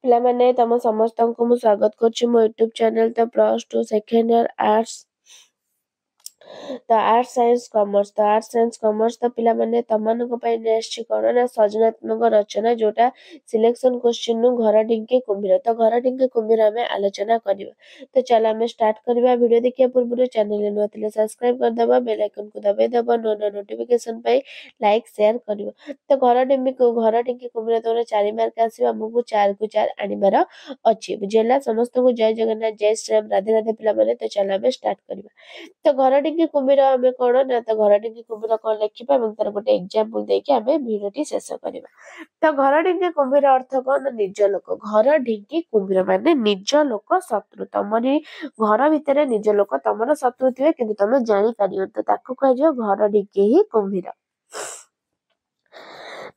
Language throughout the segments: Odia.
ପିଲାମାନେ ତମ ସମସ୍ତଙ୍କୁ ମୁଁ ସ୍ୱାଗତ କରୁଛି ମୋ ୟୁଟ୍ୟୁବ ଚ୍ୟାନେଲ ତ +2 second year arts arts science commerce ତ ପିଲାମାନେ ତମମାନଙ୍କ ପାଇଁ ନେକ୍ସଟ କଣ ନା ସୃଜନାତ୍ମକ ରଚନା ଯୋଉଟା ସିଲେକ୍ସନ କ୍ୱେଶ୍ଚିନ୍ ରୁ ଘର ଢିଙ୍କି କୁମ୍ଭୀର ତ ଘର ଢିଙ୍କି କୁମ୍ଭୀର ଆମେ ଆଲୋଚନା କରିବା। ତ ଚାଲ ଆମେ ଷ୍ଟାର୍ଟ କରିବା। ଭିଡ଼ିଓ ଦେଖିବା ପୂର୍ବରୁ ଚ୍ୟାନେଲରେ ନୂଆ ଥିଲେ ସବସ୍କ୍ରାଇବ କରିଦେବା, ବେଲ୍ ଆଇକନକୁ ଦବାଇ ଦେବା, ନୂଆ ନୂଆ ନୋଟିଫିକେସନ ପାଇଁ ଲାଇକ୍ ସେୟାର କରିବ। ତ ଘର ଢିଙ୍କି କୁମ୍ଭୀର ତମର 4 ମାର୍କ ଆସିବ, ଆମକୁ 4 କୁ 4 ଆଣିବାର ଅଛି। ବୁଝିଲା? ସମସ୍ତଙ୍କୁ ଜୟ ଜଗନ୍ନାଥ, ଜୟ ଶ୍ରୀରାମ, ରାଧେ ରାଧେ ପିଲାମାନେ। ତ ଚାଲ ଆମେ ଷ୍ଟାର୍ଟ କରିବା। ତ ଘର ଢିଙ୍କି କୁମ୍ଭୀର ଆମେ କଣ ନା ତ ଘର ଢିଙ୍କି କୁମ୍ଭୀର କଣ ଲେଖିବା ଏବଂ ତାର ଗୋଟେ ଏକ୍ଜାମ୍ପଲ ଦେଇକି ଆମେ ଭିଡ଼ିଓଟି ଶେଷ କରିବା। ତ ଘର ଢିଙ୍କି କୁମ୍ଭୀର ଅର୍ଥ କଣ? ନିଜ ଲୋକ। ଘର ଢିଙ୍କି କୁମ୍ଭୀର ମାନେ ନିଜ ଲୋକ ଶତ୍ରୁ। ତମରି ଘର ଭିତରେ ନିଜ ଲୋକ ତମର ଶତ୍ରୁ ଥିବେ କିନ୍ତୁ ତମେ ଜାଣିପାରିବନି, ତ ତାକୁ କୁହାଯିବ ଘର ଢିଙ୍କି ହିଁ କୁମ୍ଭୀର।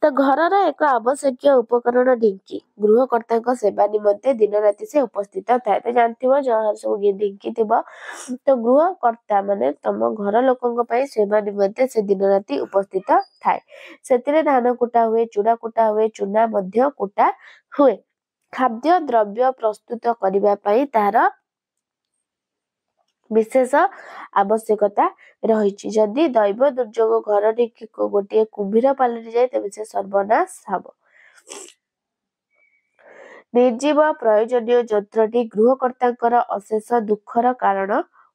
ତ ଘରର ଏକ ଆବଶ୍ୟକୀୟ ଉପକରଣ ଢିଙ୍କି। ଗୃହକର୍ତ୍ତାଙ୍କ ସେବା ନିମନ୍ତେ ଦିନ ରାତି ସେ ଉପସ୍ଥିତ ଥାଏ। ତ ଜାଣିଥିବ ଯାହାର ସବୁ ଢିଙ୍କି ଥିବ, ତ ଗୃହକର୍ତ୍ତା ମାନେ ତମ ଘର ଲୋକଙ୍କ ପାଇଁ ସେବା ନିମନ୍ତେ ସେ ଦିନ ରାତି ଉପସ୍ଥିତ ଥାଏ। ସେଥିରେ ଧାନ କୁଟା ହୁଏ, ଚୁଡ଼ା କୁଟା ହୁଏ, ଚୁନା ମଧ୍ୟ କୁଟା ହୁଏ। ଖାଦ୍ୟ ଦ୍ରବ୍ୟ ପ୍ରସ୍ତୁତ କରିବା ପାଇଁ ତାହାର ବିଶେଷ ଆବଶ୍ୟକତା ରହିଛି। ଯଦି ଦୈବ ଦୁର୍ଯୋଗ ଘର ଢିଙ୍କିକୁ ଗୋଟିଏ କୁମ୍ଭୀର ପାଲଟି ଯାଏ ତେବେ ସେ ସର୍ବନାଶ ହବ। ନିର୍ଜୀବ ପ୍ରୟୋଜନୀୟ ଯନ୍ତ୍ରଟି ଗୃହକର୍ତ୍ତାଙ୍କର ଅଶେଷ ଦୁଃଖର କାରଣ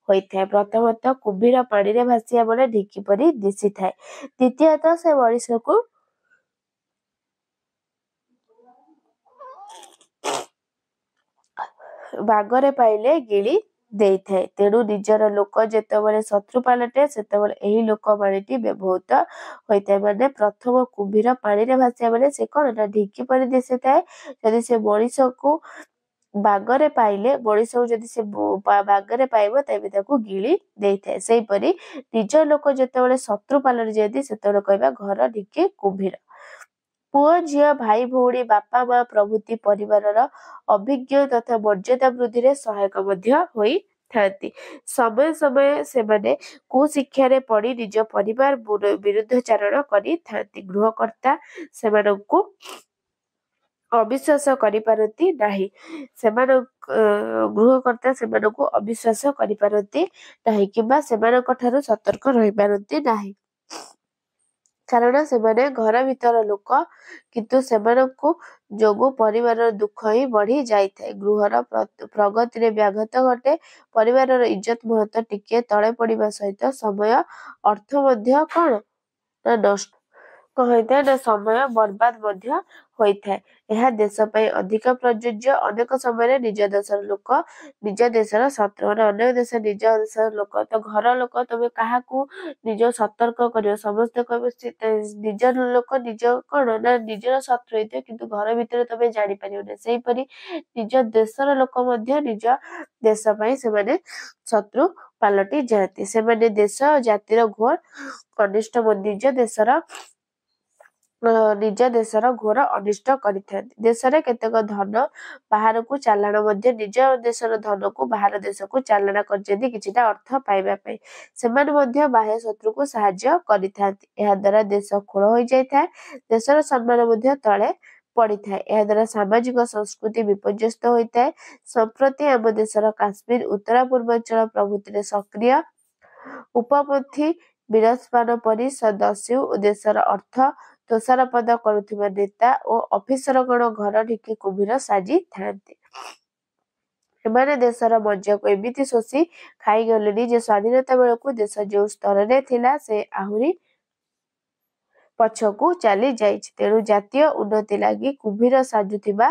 ହୋଇଥାଏ। ପ୍ରଥମତଃ କୁମ୍ଭୀର ପାଣିରେ ଭାସିବା ବେଳେ ଢିଙ୍କି ପରି ଦିଶିଥାଏ। ଦ୍ୱିତୀୟତଃ ସେ ମଣିଷକୁ ବାଗରେ ପାଇଲେ ଗିଳି ଦେଇଥାଏ। ତେଣୁ ନିଜର ଲୋକ ଯେତେବେଳେ ଶତ୍ରୁ ପାଲଟେ ସେତେବେଳେ ଏହି ଲୋକବାଣୀଟି ବ୍ୟବହୃତ ହୋଇଥାଏ। ମାନେ ପ୍ରଥମ କୁମ୍ଭୀର ପାଣିରେ ଭାସିବା ବେଳେ ସେ କଣ ନା ଢିଙ୍କି ପରି ଦିଶିଥାଏ। ଯଦି ସେ ମଣିଷକୁ ବାଗରେ ପାଇଲେ, ମଣିଷକୁ ଯଦି ସେ ବାଗରେ ପାଇବ ତେବେ ତାକୁ ଗିଳି ଦେଇଥାଏ। ସେହିପରି ନିଜ ଲୋକ ଯେତେବେଳେ ଶତ୍ରୁ ପାଲଟି ଯାଆନ୍ତି ସେତେବେଳେ କହିବା ଘର ଢିଙ୍କି କୁମ୍ଭୀର। ପୁଅ ଝିଅ, ଭାଇ ଭଉଣୀ, ବାପା ମା ପ୍ରଭୃତି ପରିବାରର ଅଭିଜ୍ଞ ତଥା ମର୍ଯ୍ୟାଦା ବୃଦ୍ଧିରେ ସହାୟକ ମଧ୍ୟ ହୋଇଥାନ୍ତି। ସମୟ ସମୟ ସେମାନେ କୁଶିକ୍ଷାରେ ପଡ଼ି ନିଜ ପରିବାର ବିରୁଦ୍ଧାଚରଣ କରିଥାନ୍ତି। ଗୃହକର୍ତ୍ତା ସେମାନଙ୍କୁ ଅବିଶ୍ୱାସ କରିପାରନ୍ତି ନାହିଁ। ଗୃହକର୍ତ୍ତା ସେମାନଙ୍କୁ ଅବିଶ୍ୱାସ କରିପାରନ୍ତି ନାହିଁ କିମ୍ବା ସେମାନଙ୍କ ଠାରୁ ସତର୍କ ରହିପାରନ୍ତି ନାହିଁ, କାରଣ ସେମାନେ ଘର ଭିତର ଲୋକ। କିନ୍ତୁ ସେମାନଙ୍କୁ ଯୋଗୁଁ ପରିବାରର ଦୁଃଖ ହିଁ ବଢି ଯାଇଥାଏ। ଗୃହର ପ୍ରଗତିରେ ବ୍ୟାଘାତ ଘଟେ। ପରିବାରର ଇଜ୍ଜତ ମହତ ଟିକିଏ ତଳେ ପଡିବା ସହିତ ସମୟ ଅର୍ଥ ମଧ୍ୟ କଣ ନା ନଷ୍ଟ ହୋଇଥାଏ ନା ସମୟ ବର୍ବାଦ ମଧ୍ୟ ହୋଇଥାଏ। ଏହା ଦେଶ ପାଇଁ ଅଧିକ ପ୍ରଯୁଜ୍ୟ। ଅନେକ ସମୟରେ ନିଜ ଦେଶର ଲୋକ ନିଜ ଦେଶର ଶତ୍ରୁ, ମାନେ ଅନେକ ଦେଶ ନିଜ ଦେଶର ଲୋକ। ତ ଘର ଲୋକ ତମେ କାହାକୁ ନିଜ ସତର୍କ କରିବ, ସମସ୍ତେ କହିବେ ନିଜର ଲୋକ ନିଜ କଣ ନା ନିଜର ଶତ୍ରୁ ହେଇଥିବେ କିନ୍ତୁ ଘର ଭିତରେ ତମେ ଜାଣିପାରିବନି। ସେହିପରି ନିଜ ଦେଶର ଲୋକ ମଧ୍ୟ ନିଜ ଦେଶ ପାଇଁ ସେମାନେ ଶତ୍ରୁ ପାଲଟି ଯାଆନ୍ତି। ସେମାନେ ଦେଶ ଜାତିର ଘୋର ଅନିଷ୍ଟ ନିଜ ଦେଶର ଘୋର ଅନିଷ୍ଟ କରିଥାନ୍ତି। ଦେଶରେ କେତେକ ଧନ ବାହାରକୁ ଚାଲାଣ ମଧ୍ୟ ନିଜ ଦେଶର ଧନକୁ ବାହାର ଦେଶକୁ ଚାଲାଣ କରିଦିଅନ୍ତି କିଛିଟା ଅର୍ଥ ପାଇବା ପାଇଁ। ସେମାନେ ମଧ୍ୟ ବାହ୍ୟ ଶତ୍ରୁକୁ ସାହାଯ୍ୟ କରିଥାନ୍ତି। ଏହା ଦ୍ୱାରା ଦେଶ ଖୋଳ ହୋଇଯାଇଥାଏ। ଦେଶର ସମ୍ମାନ ମଧ୍ୟ ତଳେ ପଡିଥାଏ। ଏହା ଦ୍ୱାରା ସାମାଜିକ ସଂସ୍କୃତି ବିପର୍ଯ୍ୟସ୍ତ ହୋଇଥାଏ। ସମ୍ପ୍ରତି ଆମ ଦେଶର କାଶ୍ମୀର, ଉତ୍ତର ପୂର୍ବାଞ୍ଚଳ ପ୍ରଭୃତିରେ ସକ୍ରିୟ ଉପପନ୍ଥୀ ବିରସମାନ ପରି ଦସ୍ୟୁ ଓ ଦେଶର ଅର୍ଥ ତୋଷାରପଦ କରୁଥିବା ନେତା ଓ ଅଫିସରଗଣ ଘର ଢିଙ୍କି କୁମ୍ଭୀର ସାଜିଥାନ୍ତି। ଏମାନେ ଦେଶର ମଜ୍ଜାକୁ ଏମିତି ଶୋଷି ଖାଇଗଲେଣି ଯେ ସ୍ୱାଧୀନତା ବେଳକୁ ଦେଶ ଯେଉଁ ସ୍ତରରେ ଥିଲା ସେ ଆହୁରି ପଛକୁ ଚାଲି ଯାଇଛି। ତେଣୁ ଜାତୀୟ ଉନ୍ନତି ଲାଗି କୁମ୍ଭୀର ସାଜୁଥିବା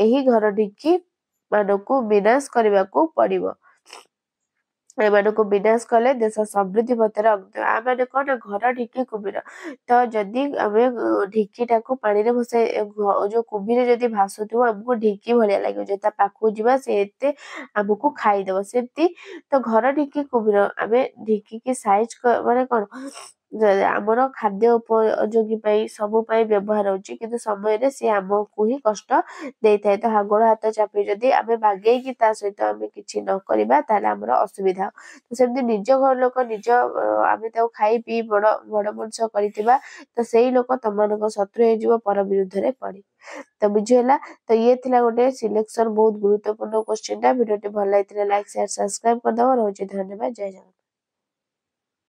ଏହି ଘର ଢିଙ୍କି ମାନଙ୍କୁ ବିନାଶ କରିବାକୁ ପଡିବ। ଏମାନଙ୍କୁ ବିନାଶ କଲେ ଦେଶ ସମୃଦ୍ଧି ପଥରେ ଅଗ୍ରସର। ମାନେ କଣ ନା ଘର ଢିଙ୍କି କୁମ୍ଭୀର। ତ ଯଦି ଆମେ ଢିଙ୍କିଟାକୁ ପାଣିରେ ଭସାଇ, ଯୋଉ କୁମ୍ଭୀର ଯଦି ଭାସୁଥିବ ଆମକୁ ଢିଙ୍କି ଭଳିଆ ଲାଗିବ, ଯଦି ତା ପାଖକୁ ଯିବା ସେ ଏତେ ଆମକୁ ଖାଇଦବ। ସେମିତି ତ ଘର ଢିଙ୍କି କୁମ୍ଭୀର। ଆମେ ଢିଙ୍କିକି ସାଇଜ ମାନେ କଣ ଆମର ଖାଦ୍ୟ ଉପଯୋଗୀ ପାଇଁ ସବୁ ପାଇଁ ବ୍ୟବହାର ହଉଛି କିନ୍ତୁ ସମୟରେ ସିଏ ଆମକୁ ହିଁ କଷ୍ଟ ଦେଇଥାଏ। ତ ଗୋଡ଼ ହାତ ଚାପି ଯଦି ଆମେ ବାଗେଇକି ତା ସହିତ ଆମେ କିଛି ନ କରିବା ତାହେଲେ ଆମର ଅସୁବିଧା। ତ ସେମିତି ନିଜ ଘର ଲୋକ ଆମେ ତାକୁ ଖାଇ ପିଇ ବଡ଼ ମଣିଷ କରିଥିବା ତ ସେଇ ଲୋକ ତମମାନଙ୍କ ଶତ୍ରୁ ହେଇଯିବ ପର ବିରୁଦ୍ଧରେ ପଡି। ତ ବୁଝିହେଲା। ତ ଇଏ ଥିଲା ଗୋଟେ ସିଲେକ୍ସନ ବହୁତ ଗୁରୁତ୍ୱପୂର୍ଣ୍ଣ କ୍ୱେଶ୍ଚିନ୍ ଟା। ଭିଡ଼ିଓଟି ଭଲ ଲାଗିଥିଲେ ଲାଇକ୍ ସେୟାର ସବସ୍କ୍ରାଇବ କରିଦବ। ରହୁଛି ଧନ୍ୟବାଦ। ଜୟ ଜଗନ୍ନାଥ।